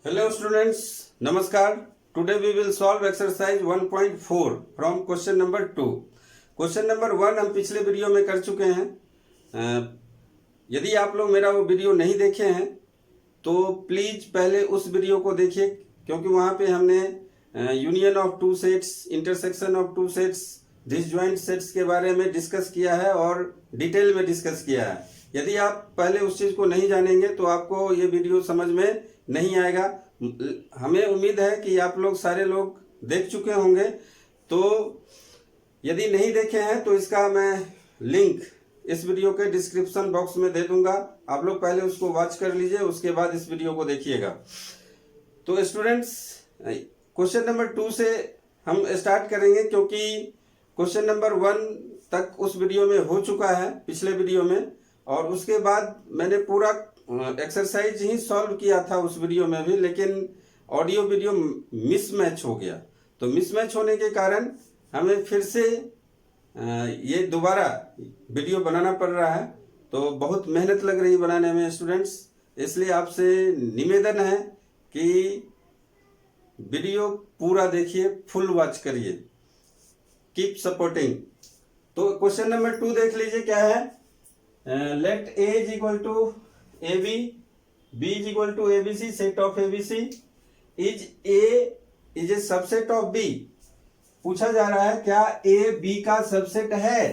Hello students, Namaskar. Today we will solve exercise 1.4 from question number 2. Question number 1 हम पिछले video में कर चुके हैं। यदि आप लोग मेरा वो वीडियो नहीं देखे हैं तो प्लीज पहले उस वीडियो को देखिए, क्योंकि वहाँ पे हमने union of two sets, intersection of two sets, disjoint sets के बारे में डिस्कस किया है और डिटेल में डिस्कस किया है। यदि आप पहले उस चीज़ को नहीं जानेंगे तो आपको ये वीडियो समझ में नहीं आएगा। हमें उम्मीद है कि आप लोग सारे लोग देख चुके होंगे, तो यदि नहीं देखे हैं तो इसका मैं लिंक इस वीडियो के डिस्क्रिप्शन बॉक्स में दे दूंगा। आप लोग पहले उसको वॉच कर लीजिए, उसके बाद इस वीडियो को देखिएगा। तो स्टूडेंट्स, क्वेश्चन नंबर 2 से हम स्टार्ट करेंगे, क्योंकि क्वेश्चन नंबर 1 तक उस वीडियो में हो चुका है, पिछले वीडियो में, और उसके बाद मैंने पूरा एक्सरसाइज ही सॉल्व किया था उस वीडियो में भी, लेकिन ऑडियो वीडियो मिसमैच हो गया। तो मिसमैच होने के कारण हमें फिर से ये दोबारा वीडियो बनाना पड़ रहा है। तो बहुत मेहनत लग रही बनाने में स्टूडेंट्स, इसलिए आपसे निवेदन है कि वीडियो पूरा देखिए, फुल वॉच करिए, कीप सपोर्टिंग। तो क्वेश्चन नंबर 2 देख लीजिए क्या है। Let A is equal to A B, B is equal to A B C, set of A B C is a subset of B. पूछा जा रहा है क्या ए बी का सबसेट है।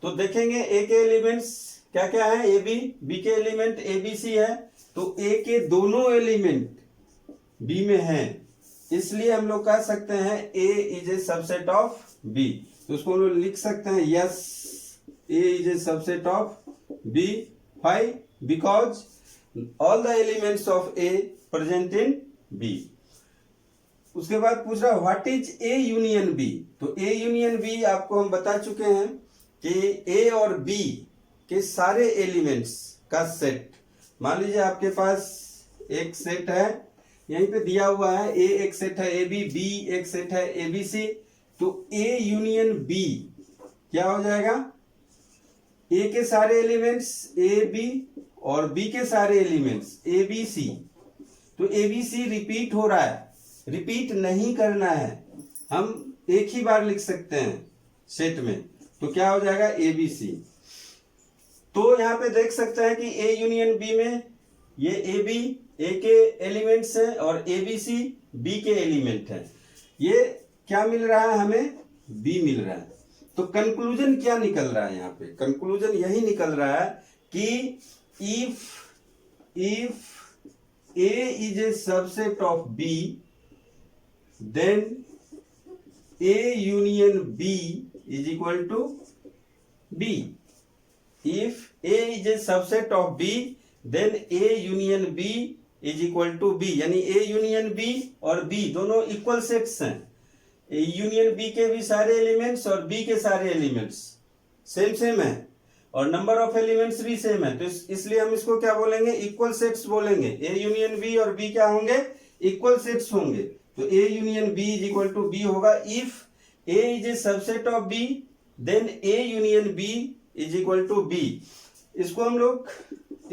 तो देखेंगे ए के एलिमेंट्स क्या क्या है। ए बी के एलिमेंट ए बी सी है, तो ए के दोनों एलिमेंट बी में है, इसलिए हम लोग कह सकते हैं A is a subset of B. तो उसको हम लोग लिख सकते हैं yes, A is a subset of B. Why? Because all the elements of A present in B. उसके बाद पूछ रहा what is A union B. तो ए यूनियन बी आपको हम बता चुके हैं कि ए और बी के सारे एलिमेंट्स का सेट। मान लीजिए आपके पास एक सेट है, यहीं पे दिया हुआ है, ए एक सेट है ए बी, बी एक सेट है ए बी सी। तो ए यूनियन बी क्या हो जाएगा, ए के सारे एलिमेंट्स ए बी और बी के सारे एलिमेंट्स ए बी सी। तो ए बी सी रिपीट हो रहा है, रिपीट नहीं करना है, हम एक ही बार लिख सकते हैं सेट में। तो क्या हो जाएगा ए बी सी। तो यहां पे देख सकते हैं कि ए यूनियन बी में ये ए बी ए के एलिमेंट्स हैं और ए बी सी बी के एलिमेंट हैं। ये क्या मिल रहा है हमें, बी मिल रहा है। तो कंक्लूजन क्या निकल रहा है यहाँ पे, कंक्लूजन यही निकल रहा है कि if A is a subset of B then A union B is equal to B. If A is a subset of B then A union B is equal to B, यानी A union B और B दोनों equal sets हैं। Union B के भी सारे elements और B के सारे एलिमेंट्स सेम है और नंबर ऑफ एलिमेंट्स भी सेम है। तो इसलिए हम इसको क्या बोलेंगे, इक्वल सेट्स बोलेंगे। ए यूनियन बी और बी क्या होंगे, इक्वल सेट्स होंगे। तो A union B is equal to B होगा। If A is a subset of B then A union B is equal to B. इसको हम लोग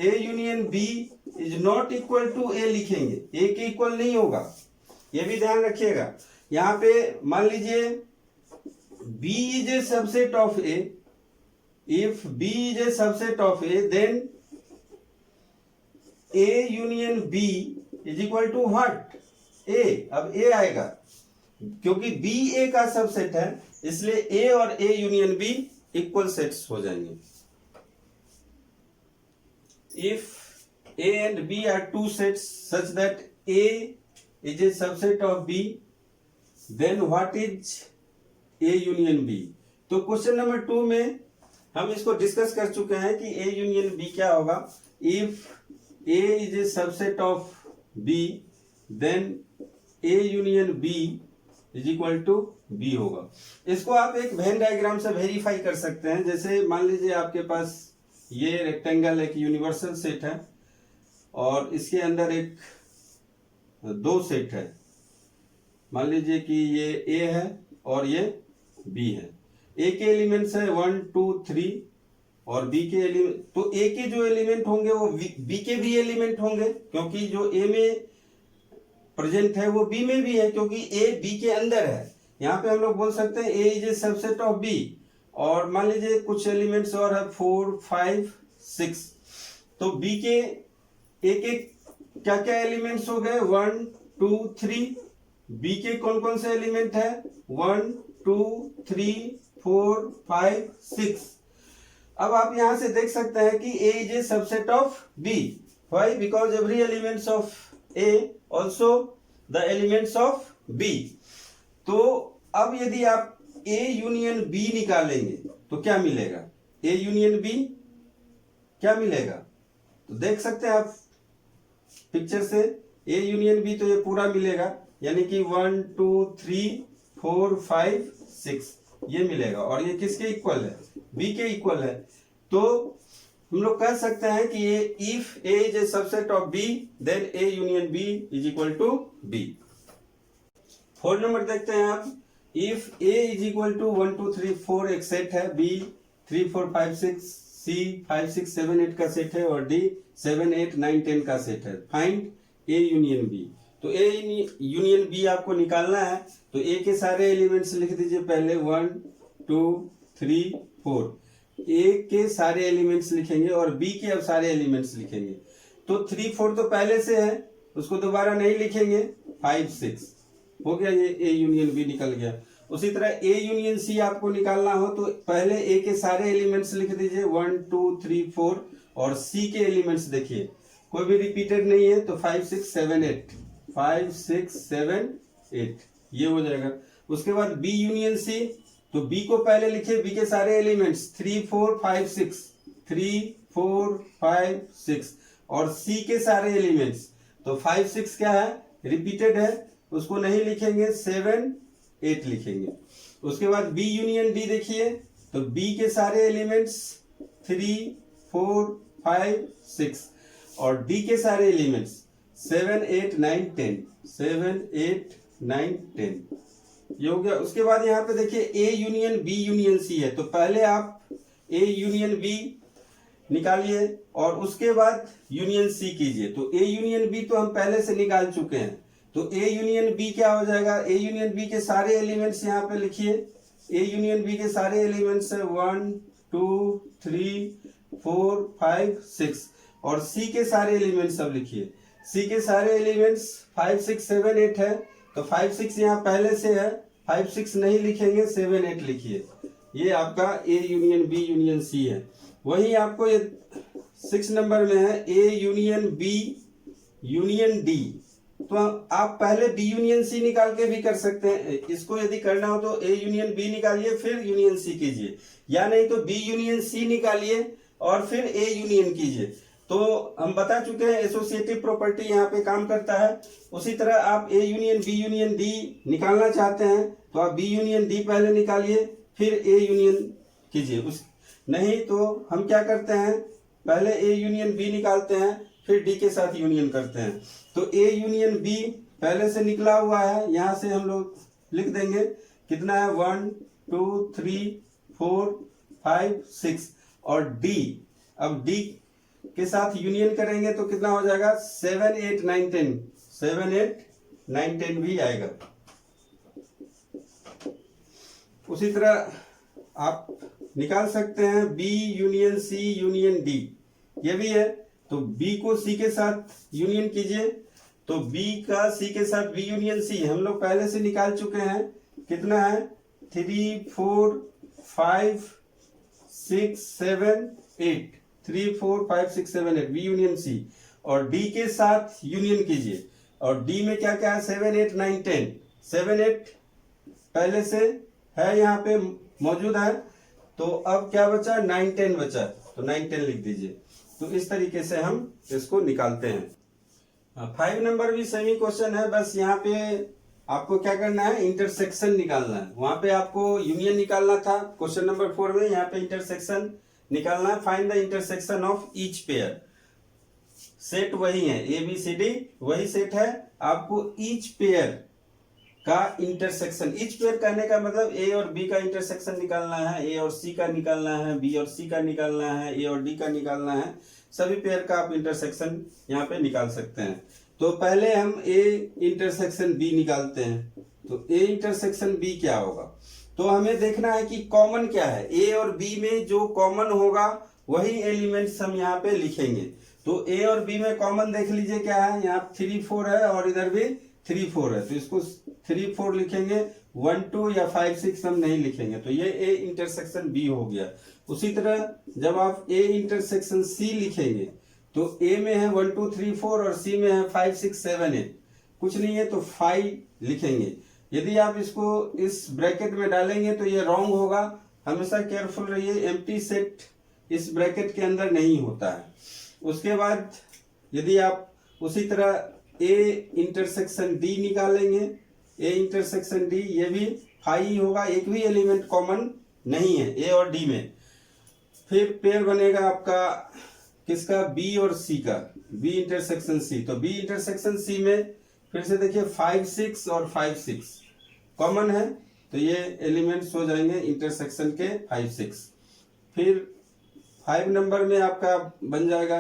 A union B is not equal to A लिखेंगे, A के equal नहीं होगा, ये भी ध्यान रखिएगा। यहां पे मान लीजिए B is a subset of A, if B is a subset of A then A union B is equal to what, A। अब A आएगा क्योंकि B A का सबसेट है, इसलिए A और A union B equal sets हो जाएंगे। If A and B are two sets such that A is a subset of B then what is A union B. तो question number 2 में हम इसको डिस्कस कर चुके हैं कि ए यूनियन बी क्या होगा। If A is a subset of B then A union B is equal to B होगा। इसको आप एक वेन डायग्राम से वेरीफाई कर सकते हैं। जैसे मान लीजिए आपके पास ये रेक्टेंगल एक यूनिवर्सल सेट है और इसके अंदर एक दो सेट है। मान लीजिए कि ये ए है और ये बी है। ए के एलिमेंट्स है 1 2 3 और बी के एलिमेंट, तो ए के जो एलिमेंट होंगे वो बी के भी एलिमेंट होंगे, क्योंकि जो ए में प्रेजेंट है वो बी में भी है, क्योंकि ए बी के अंदर है। यहाँ पे हम लोग बोल सकते हैं A is a subset of B. और मान लीजिए कुछ एलिमेंट्स और है 4, 5, 6, तो बी के एक एक क्या क्या एलिमेंट्स हो गए 1, 2, 3। बी के कौन कौन से एलिमेंट है 1, 2, 3, 4, 5, 6। अब आप यहां से देख सकते हैं कि A is a subset of B। Why? Because every elements of A also the elements of B। तो अब यदि आप A यूनियन B निकालेंगे तो क्या मिलेगा? A यूनियन B क्या मिलेगा? तो देख सकते हैं आप पिक्चर से A यूनियन B, तो ये पूरा मिलेगा, यानी कि 1, 2, 3, 4, 5, 6 ये मिलेगा। और ये किसके इक्वल है? B के इक्वल है। तो हम लोग कह सकते हैं कि ये if A is a subset of B then A union B is equal to B। 4 number देखते हैं आप। If A is equal to 1, 2, 3, 4 एक सेट है, B 3, 4, 5, 6, C 5, 6, 7, 8 का सेट है और D 7, 8, 9, 10 का सेट है। Find A union B। तो A यूनियन B आपको निकालना है, तो A के सारे एलिमेंट्स लिख दीजिए पहले 1, 2, 3, 4। A के सारे एलिमेंट्स लिखेंगे और B के अब सारे एलिमेंट्स लिखेंगे। तो 3, 4 तो पहले से है, उसको दोबारा नहीं लिखेंगे। 5, 6 हो गया, ये A यूनियन B निकल गया। उसी तरह A यूनियन C आपको निकालना हो तो पहले A के सारे एलिमेंट्स लिख दीजिए 1, 2, 3, 4 और C के एलिमेंट्स देखिए कोई भी रिपीटेड नहीं है, तो 5, 6, 7, 8 5, 6, 7, 8 ये हो जाएगा। उसके बाद B यूनियन C, तो B को पहले लिखिए, B के सारे एलिमेंट्स 3, 4, 5, 6 3, 4, 5, 6 और C के सारे एलिमेंट्स, तो 5, 6 क्या है रिपीटेड है, उसको नहीं लिखेंगे, 7, 8 लिखेंगे। उसके बाद B यूनियन D देखिए, तो B के सारे एलिमेंट्स 3, 4, 5, 6 और D के सारे एलिमेंट्स 7, 8, 9, 10 7, 8, 9, 10 ये हो गया। उसके बाद यहाँ पे देखिए A union B union C है, तो पहले आप A यूनियन B निकालिए और उसके बाद यूनियन C कीजिए। तो A यूनियन B तो हम पहले से निकाल चुके हैं, तो A यूनियन B क्या हो जाएगा? A यूनियन B के सारे एलिमेंट्स यहाँ पे लिखिए। A यूनियन B के सारे एलिमेंट्स है 1, 2, 3, 4, 5, 6 और C के सारे एलिमेंट्स सब लिखिए। C के सारे एलिमेंट्स 5, 6, 7, 8 है, तो 5, 6 यहाँ पहले से है, 5, 6 नहीं लिखेंगे, 7, 8 लिखिए। ये आपका A union B union C है। वही आपको ये 6 नंबर में है A union B union D, तो आप पहले B यूनियन C निकाल के भी कर सकते हैं। इसको यदि करना हो तो A यूनियन B निकालिए फिर यूनियन C कीजिए, या नहीं तो B यूनियन C निकालिए और फिर A यूनियन कीजिए। तो हम बता चुके हैं एसोसिएटिव प्रॉपर्टी यहाँ पे काम करता है। उसी तरह आप A union B union D निकालना चाहते हैं तो आप B यूनियन D पहले निकालिए फिर A यूनियन कीजिए। उस नहीं तो हम क्या करते हैं, पहले A यूनियन B निकालते हैं फिर D के साथ यूनियन करते हैं। तो A यूनियन B पहले से निकला हुआ है, यहाँ से हम लोग लिख देंगे कितना है 1, 2, 3, 4, 5, 6 और D, अब D के साथ यूनियन करेंगे तो कितना हो जाएगा 7, 8, 9, 10 7, 8, 9, 10 भी आएगा। उसी तरह आप निकाल सकते हैं B union C union D, ये भी है। तो B को C के साथ यूनियन कीजिए, तो B का C के साथ B यूनियन C हम लोग पहले से निकाल चुके हैं, कितना है 3, 4, 5, 6, 7, 8 3, 4, 5, 6, 7, 8 B यूनियन C और D के साथ यूनियन कीजिए। और D में क्या क्या है 7, 8, 9, 10 7, 8 पहले से है यहाँ पे मौजूद है, तो अब क्या बचा 9, 10 बचा, तो 9, 10 लिख दीजिए। तो इस तरीके से हम इसको निकालते हैं। 5 नंबर भी सेमी क्वेश्चन है, बस यहाँ पे आपको क्या करना है इंटरसेक्शन निकालना है। वहां पे आपको यूनियन निकालना था क्वेश्चन नंबर 4 में, यहाँ पे इंटरसेक्शन निकालना है। Find the intersection of each pair. Set वही है ABCD वही सेट है, आपको ईच पेयर का इंटरसेक्शन, ईच पेयर कहने का मतलब A और B का इंटरसेक्शन निकालना है, A और C का निकालना है, B और C का निकालना है, A और D का निकालना है। सभी पेयर का आप इंटरसेक्शन यहाँ पे निकाल सकते हैं। तो पहले हम ए इंटरसेक्शन बी निकालते हैं। तो ए इंटरसेक्शन बी क्या होगा, तो हमें देखना है कि कॉमन क्या है। ए और बी में जो कॉमन होगा वही एलिमेंट्स हम यहाँ पे लिखेंगे। तो ए और बी में कॉमन देख लीजिए क्या है, यहाँ 3 4 है और इधर भी 3 4 है, तो इसको 3 4 लिखेंगे, 1 2 या 5 6 हम नहीं लिखेंगे। तो ये ए इंटरसेक्शन बी हो गया। उसी तरह जब आप ए इंटरसेक्शन सी लिखेंगे तो ए में है 1 2 3 4 और सी में है 5 6 7 8, कुछ नहीं है तो 5 लिखेंगे। यदि आप इसको इस ब्रैकेट में डालेंगे तो ये रॉन्ग होगा, हमेशा केयरफुल रहिए, एम्प्टी सेट इस ब्रैकेट के अंदर नहीं होता है। उसके बाद यदि आप उसी तरह ए इंटरसेक्शन डी निकालेंगे, ए इंटरसेक्शन डी, ये भी 5 ही होगा, एक भी एलिमेंट कॉमन नहीं है ए और डी में। फिर पेयर बनेगा आपका किसका, बी और सी का, बी इंटरसेक्शन सी। तो बी इंटरसेक्शन सी में फिर से देखिए 5 6 और 5 6 कॉमन है, तो ये एलिमेंट्स हो जाएंगे इंटरसेक्शन के 5 6। फिर 5 नंबर में आपका बन जाएगा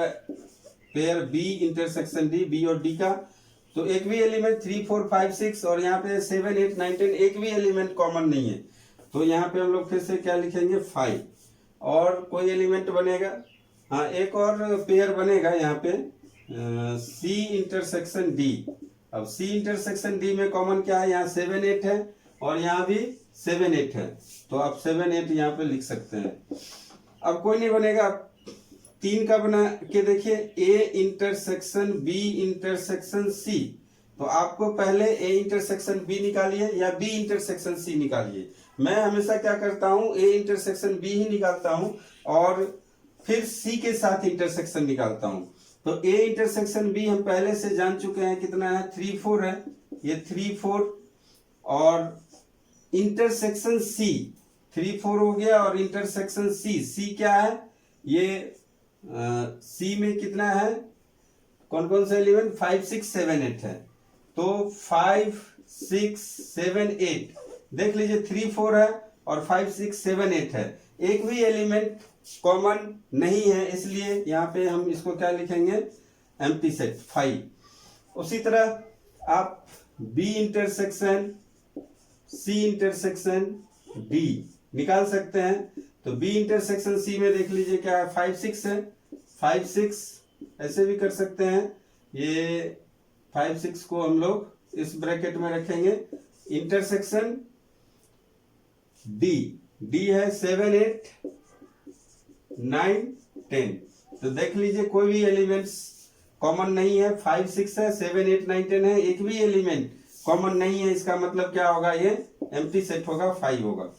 pair B intersection D, B और डी का। तो एक भी एलिमेंट 3 4 5 6 और यहाँ पे 7 8 9 10 एक भी एलिमेंट कॉमन नहीं है, तो यहाँ पे हम लोग फिर से क्या लिखेंगे 5। और कोई एलिमेंट बनेगा, हाँ एक और पेयर बनेगा यहाँ पे सी इंटरसेक्शन डी। अब सी इंटरसेक्शन डी में कॉमन क्या है, यहाँ 7 8 है और यहाँ भी 7 8 है, तो आप 7 8 यहाँ पे लिख सकते हैं। अब कोई नहीं बनेगा, 3 का बना के देखिए, A intersection B intersection C. तो आपको पहले ए इंटरसेक्शन बी निकालिए या बी इंटरसेक्शन सी निकालिए। मैं हमेशा क्या करता हूं, ए इंटरसेक्शन बी ही निकालता हूं और फिर सी के साथ इंटरसेक्शन निकालता हूं। तो ए इंटरसेक्शन बी हम पहले से जान चुके हैं कितना है, 3 4 है, ये 3 4 और इंटरसेक्शन सी 3 4 हो गया और इंटरसेक्शन सी, सी क्या है, ये सी में कितना है, कौन कौन से एलिमेंट, 5 6 7 8 है। तो 5 6 7 8 देख लीजिए, 3 4 है और 5 6 7 8 है, एक भी एलिमेंट कॉमन नहीं है, इसलिए यहाँ पे हम इसको क्या लिखेंगे, एम्प्टी सेट 5। उसी तरह आप B intersection C intersection D निकाल सकते हैं। तो बी इंटरसेक्शन सी में देख लीजिए क्या है, 5 6 है, 5 6 ऐसे भी कर सकते हैं, ये 5 6 को हम लोग इस ब्रैकेट में रखेंगे। इंटरसेक्शन डी, डी है 7 8 9 10, तो देख लीजिए कोई भी एलिमेंट्स कॉमन नहीं है, 5 6 है, 7 8 9 10 है, एक भी एलिमेंट कॉमन नहीं है, इसका मतलब क्या होगा, ये एम्प्टी सेट होगा, 5 होगा।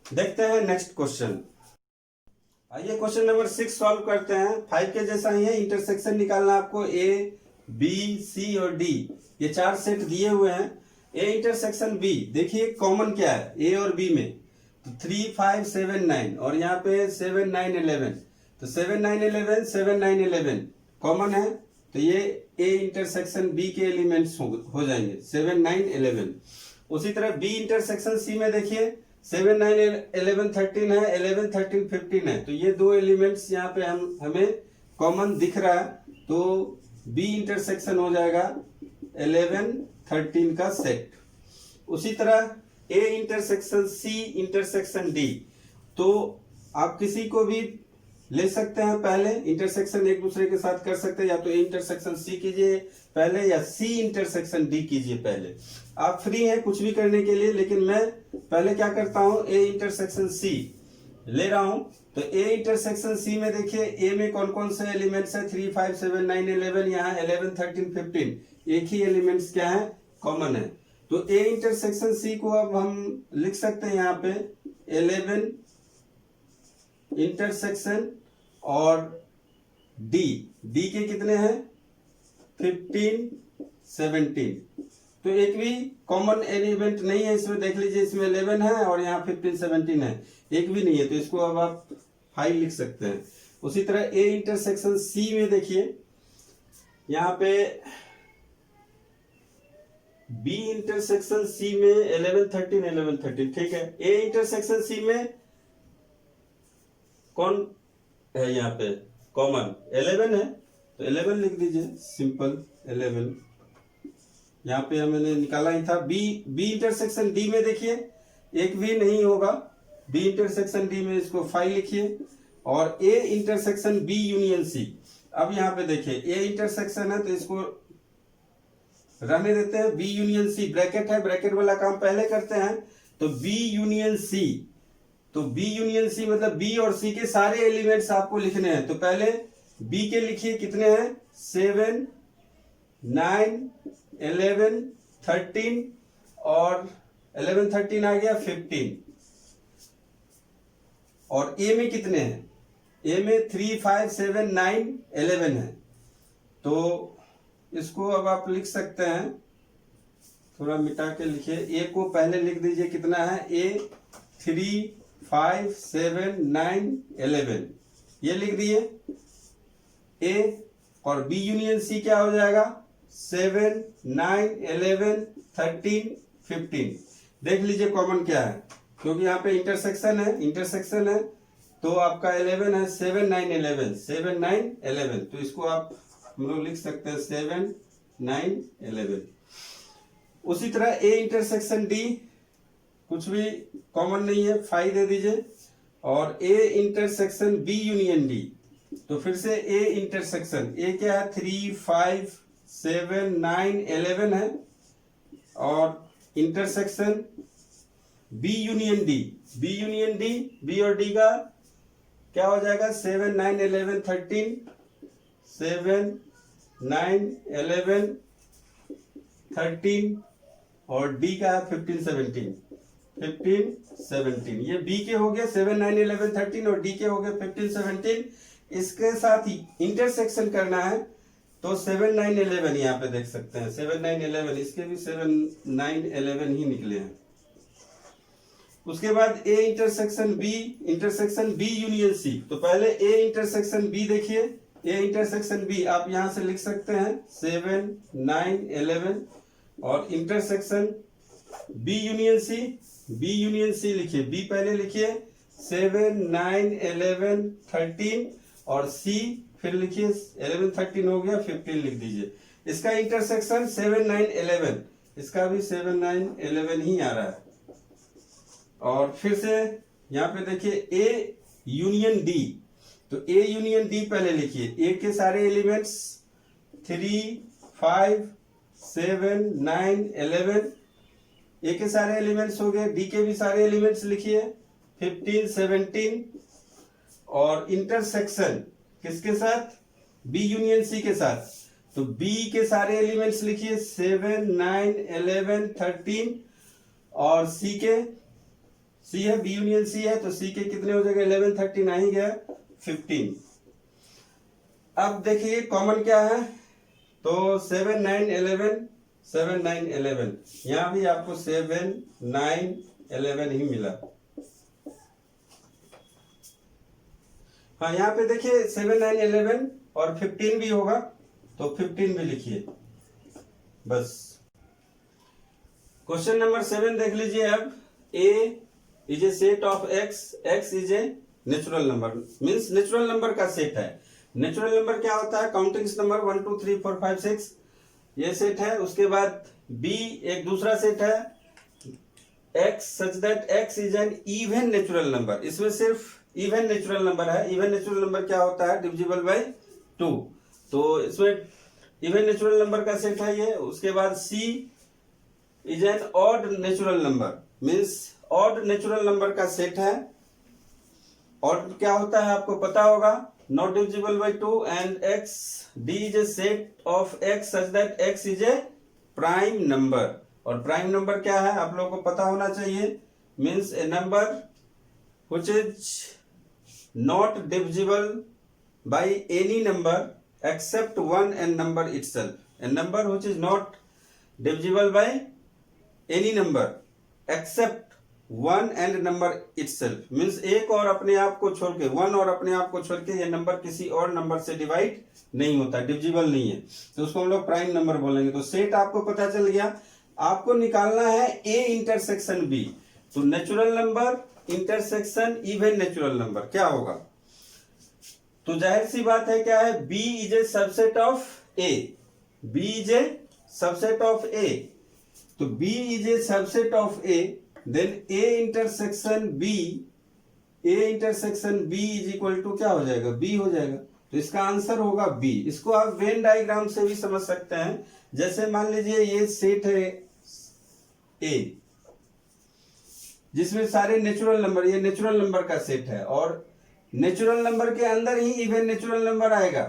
देखते हैं नेक्स्ट क्वेश्चन। आइए क्वेश्चन नंबर 6 सॉल्व करते हैं। 5 के जैसा ही है, इंटरसेक्शन निकालना आपको, ए बी सी और डी, ये 4 सेट दिए हुए हैं। ए इंटरसेक्शन बी, देखिए कॉमन क्या है ए और बी में, तो 3 5 7 9 और यहाँ पे 7 9 11, तो 7 9 11 7 9 11 कॉमन है, तो ये ए इंटरसेक्शन बी के एलिमेंट्स हो जाएंगे 7 9 11। उसी तरह बी इंटरसेक्शन सी में देखिए 7 9 11 13 है, 11 13 15 है, तो ये दो एलिमेंट्स यहाँ पे हमें कॉमन दिख रहा है, तो बी इंटरसेक्शन हो जाएगा 11 13 का सेट। उसी तरह A intersection C intersection D, तो आप किसी को भी ले सकते हैं, पहले इंटरसेक्शन एक दूसरे के साथ कर सकते हैं, या तो ए इंटरसेक्शन सी कीजिए पहले या सी इंटरसेक्शन डी कीजिए पहले, आप फ्री हैं कुछ भी करने के लिए। लेकिन मैं पहले क्या करता हूं, ए इंटरसेक्शन सी ले रहा हूं। तो ए इंटरसेक्शन सी में देखिए ए में कौन कौन से एलिमेंट्स है, 3 5 7 9 11, यहाँ 11 13 15 एक ही एलिमेंट्स क्या है, कॉमन है। तो ए इंटरसेक्शन सी को अब हम लिख सकते हैं यहाँ पे 11 इंटरसेक्शन और डी, डी के कितने हैं 15 17, तो एक भी कॉमन एलिमेंट नहीं है इसमें, देख लीजिए इसमें 11 है और यहाँ 15 17 है, एक भी नहीं है, तो इसको अब आप 5 लिख सकते हैं। उसी तरह ए इंटरसेक्शन सी में देखिए यहाँ पे बी इंटरसेक्शन सी में 11 13 11 13, ठीक है। ए इंटरसेक्शन सी में कौन है यहाँ पे कॉमन, 11 है, तो 11 लिख दीजिए, सिंपल 11। यहाँ पे मैंने निकाला ही था। बी इंटरसेक्शन डी में देखिए एक भी नहीं होगा, बी इंटरसेक्शन डी में इसको 5 लिखिए। और A intersection B union C, अब यहाँ पे देखिए ए इंटरसेक्शन है तो इसको रहने देते हैं। बी यूनियन सी ब्रैकेट है, ब्रैकेट वाला काम पहले करते हैं। तो बी यूनियन सी, तो बी यूनियन सी मतलब बी और सी के सारे एलिमेंट्स आपको लिखने हैं। तो पहले बी के लिखिए, कितने हैं 7 9 11 13 और 11 13 आ गया 15। और ए में कितने हैं, ए में 3 5 7 9 11 है। तो इसको अब आप लिख सकते हैं, थोड़ा मिटा के लिखिए। ए को पहले लिख दीजिए, कितना है ए 3 5 7 9 11, ये लिख दिए ए। और बी यूनियन सी क्या हो जाएगा 7 9 11 13 15। देख लीजिए कॉमन क्या है, क्योंकि यहाँ पे इंटरसेक्शन है तो आपका 11 है, 7 9 11 7 9 11। तो इसको आप हम लोग लिख सकते हैं 7 9 11। उसी तरह ए इंटरसेक्शन डी, कुछ भी कॉमन नहीं है, 5 दे दीजिए। और A intersection B union D, तो फिर से ए इंटरसेक्शन, ए क्या है 3 5 7 9 11 है। और intersection B union D, B और डी का क्या हो जाएगा 7 9 11 13 7 9 11 13 और डी का है 15 17। ये बी के हो गए 7 9 11 13 और डी के हो गए 15 17। इसके साथ ही इंटरसेक्शन करना है तो 7 9 11 यहाँ पे देख सकते हैं 7 9 11, इसके भी 7 9 11 ही निकले हैं। उसके बाद A intersection B union C, तो पहले ए इंटरसेक्शन बी देखिए, ए इंटरसेक्शन बी आप यहां से लिख सकते हैं 7 9 11। और इंटरसेक्शन बी यूनियन सी लिखिए, बी पहले लिखिए 7 9 11 13 और सी फिर लिखिए 11 13 हो गया 15 लिख दीजिए। इसका इंटरसेक्शन 7 9 11, इसका भी 7 9 11 ही आ रहा है। और फिर से यहाँ पे देखिए ए यूनियन डी, तो ए यूनियन डी पहले लिखिए, ए के सारे एलिमेंट्स 3 5 7 9 11, ए के सारे एलिमेंट्स हो गए। डी के भी सारे एलिमेंट्स लिखिए 15 17। और इंटरसेक्शन किसके साथ बी यूनियन सी के साथ, तो बी के सारे एलिमेंट्स लिखिए 7 9 11 13। और सी के, सी है बी यूनियन सी है तो सी के कितने हो जाएगा 11 13 आ ही गया 15। अब देखिए कॉमन क्या है, तो 7 9 11 7 9 11, यहां भी आपको 7 9 11 ही मिला। हाँ यहाँ पे देखिए 7 9 11 और 15 भी होगा तो 15 भी लिखिए बस। क्वेश्चन नंबर 7 देख लीजिए। अब A is a set of X is a natural number, means natural number का सेट है। नेचुरल नंबर क्या होता है, काउंटिंग्स नंबर 1 2 3 4 5 6, ये सेट है। उसके बाद बी एक दूसरा सेट है, X such that X is an even natural number, इसमें सिर्फ इवन नेचुरल नंबर है। इवन नेचुरल नंबर क्या होता है, डिविजिबल बाय 2, तो इसमें इवन नेचुरल नंबर का सेट है ये। उसके बाद C is an odd natural number, means odd natural number का सेट है। ऑड क्या होता है आपको पता होगा, not divisible by 2 and X. D is a set of x such that X is a prime number, और प्राइम नंबर क्या है आप लोगों को पता होना चाहिए, means A number which is not divisible by any number except 1 and number itself. A number which is not divisible by any number except 1 and number itself means एक और अपने आप को छोड़ के, 1 और अपने आप को छोड़ के ये नंबर किसी और नंबर से डिवाइड नहीं होता, डिविजिबल नहीं है, तो उसको हम लोग प्राइम नंबर बोलेंगे। तो सेट आपको पता चल गया। आपको निकालना है ए इंटरसेक्शन बी, तो natural number intersection even natural number क्या होगा, तो जाहिर सी बात है क्या है, B is a subset of A, B is a subset of A, तो B is a subset of A, then A intersection B, A intersection B is equal to क्या हो जाएगा, B हो जाएगा। तो इसका आंसर होगा B। इसको आप वेन डायग्राम से भी समझ सकते हैं। जैसे मान लीजिए ये सेट है A, जिसमें सारे नेचुरल नंबर, ये नेचुरल नंबर का सेट है, और नेचुरल नंबर के अंदर ही इवन नेचुरल नंबर आएगा,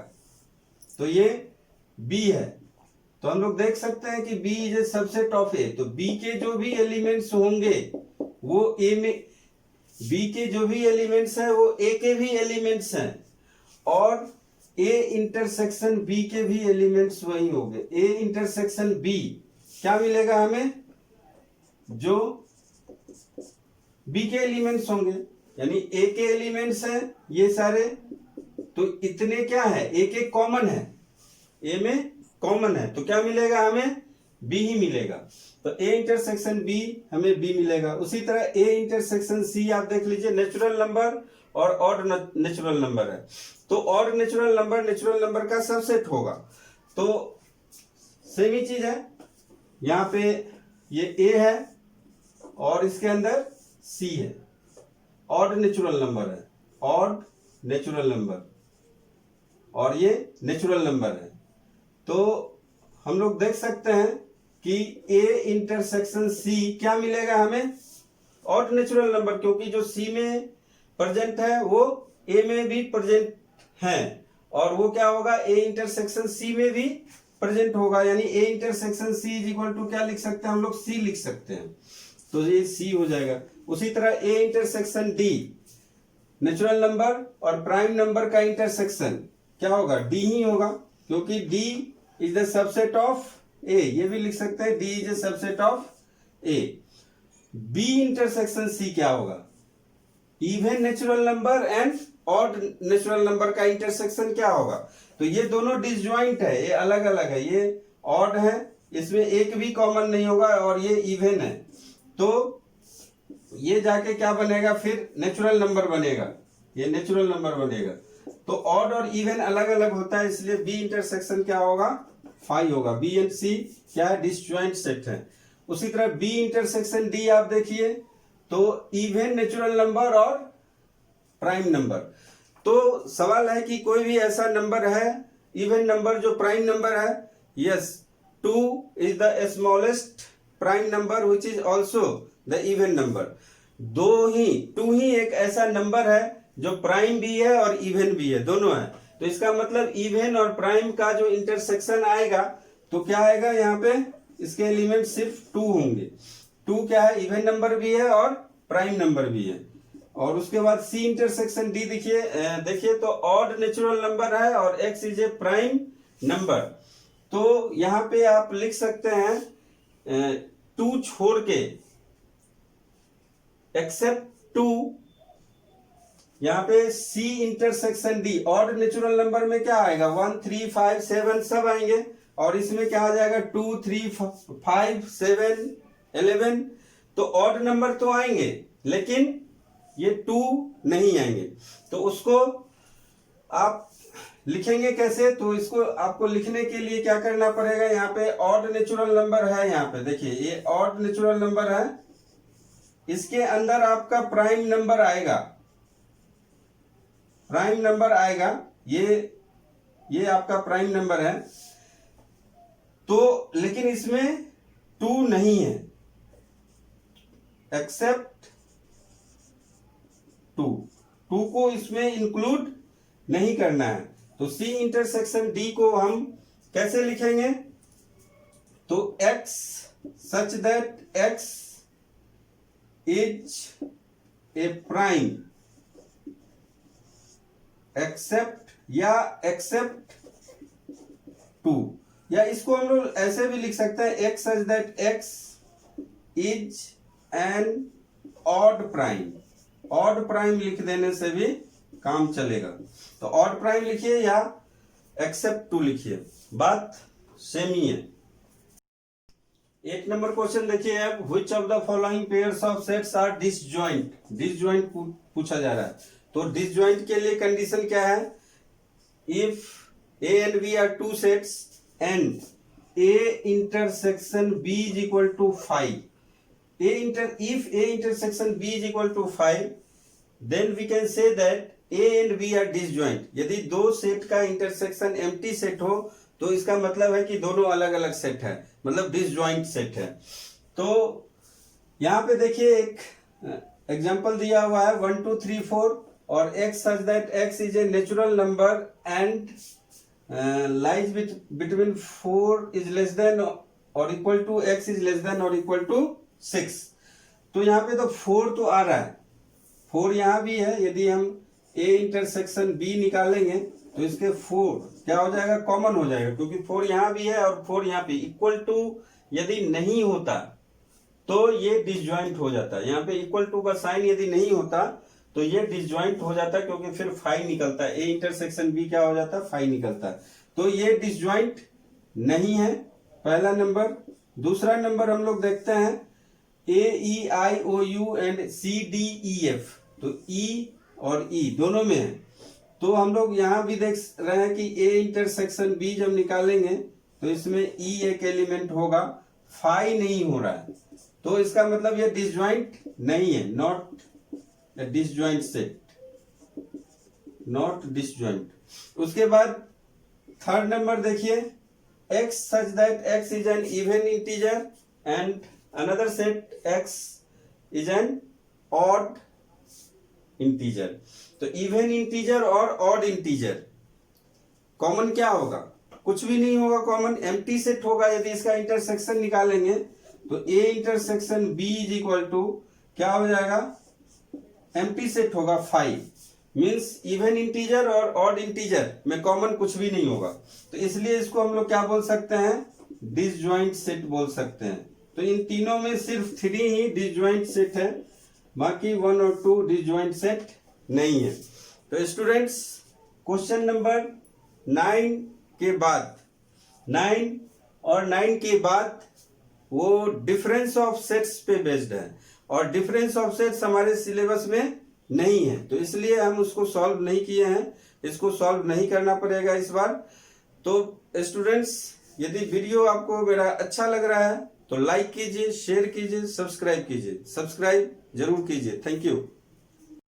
तो ये B है। तो हम लोग देख सकते हैं कि B is a subset of A, तो B के जो भी एलिमेंट्स होंगे वो A में, B के जो भी एलिमेंट्स हैं वो A के भी एलिमेंट्स हैं, और A इंटरसेक्शन B के भी एलिमेंट्स वही होंगे। A इंटरसेक्शन B क्या मिलेगा हमें, जो B के एलिमेंट्स होंगे, यानी A के एलिमेंट्स हैं ये सारे, तो इतने क्या है, A के कॉमन है, A में कॉमन है, तो क्या मिलेगा हमें, B ही मिलेगा। तो A इंटरसेक्शन B हमें B मिलेगा। उसी तरह A इंटरसेक्शन C आप देख लीजिए, नेचुरल नंबर और ऑड नेचुरल नंबर है, तो ऑड नेचुरल नंबर का सबसेट होगा। तो सेम ही चीज है, यहाँ पे ये A है और इसके अंदर C है, ऑड नेचुरल नंबर है, ऑड नेचुरल नंबर, और ये नेचुरल नंबर है। तो हम लोग देख सकते हैं कि A इंटरसेक्शन C क्या मिलेगा हमें, ऑड नेचुरल नंबर, क्योंकि जो C में प्रेजेंट है वो A में भी प्रेजेंट है, और वो क्या होगा, A इंटरसेक्शन C में भी प्रेजेंट होगा, यानी A intersection C is equal to क्या लिख सकते हैं हम लोग, C लिख सकते हैं, तो ये C हो जाएगा। उसी तरह A intersection D, natural number और प्राइम नंबर का इंटरसेक्शन क्या होगा, D ही होगा, क्योंकि D is the subset of A, ये भी लिख सकते हैं D is a subset of A। B intersection C क्या होगा, even natural number and odd natural number का इंटरसेक्शन क्या होगा। तो ये दोनों डिसजॉइंट है, ये अलग अलग है, ये ऑड है, इसमें एक भी कॉमन नहीं होगा, और ये इवन है, तो ये जाके क्या बनेगा, फिर नेचुरल नंबर बनेगा, ये नेचुरल नंबर बनेगा। तो ऑड और इवन अलग अलग होता है, इसलिए बी इंटरसेक्शन क्या होगा, 5 होगा। बी एंड सी क्या है, डिसजॉइंट सेट है। उसी तरह बी इंटरसेक्शन डी आप देखिए, तो इवन नेचुरल नंबर और प्राइम नंबर। तो सवाल है कि कोई भी ऐसा नंबर है इवन नंबर जो प्राइम नंबर है, yes, 2 is the smallest prime number which is also the even number. 2 ही एक ऐसा नंबर है जो प्राइम भी है और इवन भी है, दोनों है। तो इसका मतलब इवन और प्राइम का जो इंटरसेक्शन आएगा तो क्या आएगा, यहाँ पे इसके एलिमेंट सिर्फ 2 होंगे। 2 क्या है, इवन नंबर भी है और प्राइम नंबर भी है। और उसके बाद सी इंटरसेक्शन डी देखिए तो ऑड नेचुरल नंबर है और x is a prime number. तो यहाँ पे आप लिख सकते हैं 2 छोड़ के, एक्सेप्ट 2, यहाँ पे C intersection D, odd natural number में क्या आएगा, 1 3 5 7 सब आएंगे, और इसमें क्या आ जाएगा 2 3 5 7 11। तो ऑड नंबर तो आएंगे लेकिन ये 2 नहीं आएंगे। तो उसको आप लिखेंगे कैसे, तो इसको आपको लिखने के लिए क्या करना पड़ेगा, यहाँ पे ऑड नेचुरल नंबर है, यहाँ पे देखिए ये ऑड नेचुरल नंबर है, इसके अंदर आपका प्राइम नंबर आएगा, प्राइम नंबर आएगा, ये आपका प्राइम नंबर है। तो लेकिन इसमें 2 नहीं है, एक्सेप्ट 2 को इसमें इंक्लूड नहीं करना है। तो सी इंटरसेक्शन डी को हम कैसे लिखेंगे, तो x such that x is a prime except या एक्सेप्ट 2, या इसको हम लोग ऐसे भी लिख सकते हैं x such that x is an odd prime. Odd prime लिख देने से भी काम चलेगा। तो ऑड प्राइम लिखिए या एक्सेप्ट 2 लिखिए, बात सेम ही है। 1 नंबर क्वेश्चन देखिए अब, which of the following pairs of sets are disjoint. Disjoint पूछा जा रहा है। तो डिसजॉइंट के लिए कंडीशन क्या है if A and B are two sets and A intersection B is equal to 5, if A intersection B is equal to 5, then we can say that A and B are disjoint. यदि दो set का intersection empty set हो तो इसका मतलब है कि दोनों अलग अलग सेट है, मतलब डिसजॉइंट सेट है। तो यहाँ पे देखिए एक एग्जांपल दिया हुआ है 1 2 3 4 और x such that x is a natural number and lies between 4 is less than or equal to x is less than or equal to 6। तो यहाँ पे तो 4 तो आ रहा है, 4 यहाँ भी है। यदि हम A इंटरसेक्शन B निकालेंगे तो इसके 4 क्या हो जाएगा, कॉमन हो जाएगा, क्योंकि 4 यहाँ भी है और 4 यहाँ पे इक्वल टू यदि नहीं होता तो ये डिसजॉइंट हो जाता है। यहाँ पे इक्वल टू का साइन यदि नहीं होता तो ये डिसजॉइंट हो जाता है, क्योंकि फिर 5 निकलता है। A इंटरसेक्शन B क्या हो जाता है, 5 निकलता है। तो ये डिसजॉइंट नहीं है, पहला नंबर। दूसरा नंबर हम लोग देखते हैं AEIOU एंड CDEF, तो E और E दोनों में है। तो हम लोग यहाँ भी देख रहे हैं कि A इंटरसेक्शन B जब निकालेंगे तो इसमें E एक एलिमेंट होगा, 5 नहीं हो रहा है, तो इसका मतलब ये डिसजॉइंट नहीं है, not disjoint set, not disjoint. उसके बाद थर्ड नंबर देखिए x such that x is an even integer and another set x is an odd integer। तो इवन इंटीजर और ऑड इंटीजर कॉमन क्या होगा, कुछ भी नहीं होगा कॉमन, एम्प्टी सेट होगा। यदि इसका इंटरसेक्शन निकालेंगे तो A intersection B is equal to क्या हो जाएगा, एम्प्टी सेट होगा 5, मीन्स इवन इंटीजर और ऑड इंटीजर में कॉमन कुछ भी नहीं होगा। तो इसलिए इसको हम लोग क्या बोल सकते हैं, डिसजॉइंट सेट बोल सकते हैं। तो इन तीनों में सिर्फ 3 ही डिसजॉइंट सेट है, बाकी 1 और 2 डिसजॉइंट सेट नहीं है। तो स्टूडेंट्स क्वेश्चन नंबर 9 के बाद 9 और 9 के बाद वो डिफरेंस ऑफ सेट्स पे बेस्ड है, और डिफरेंस ऑफ सेट्स हमारे सिलेबस में नहीं है, तो इसलिए हम उसको सॉल्व नहीं किए हैं, इसको सॉल्व नहीं करना पड़ेगा इस बार। तो स्टूडेंट्स यदि वीडियो आपको मेरा अच्छा लग रहा है तो लाइक कीजिए, शेयर कीजिए, सब्सक्राइब कीजिए, सब्सक्राइब जरूर कीजिए। Thank you.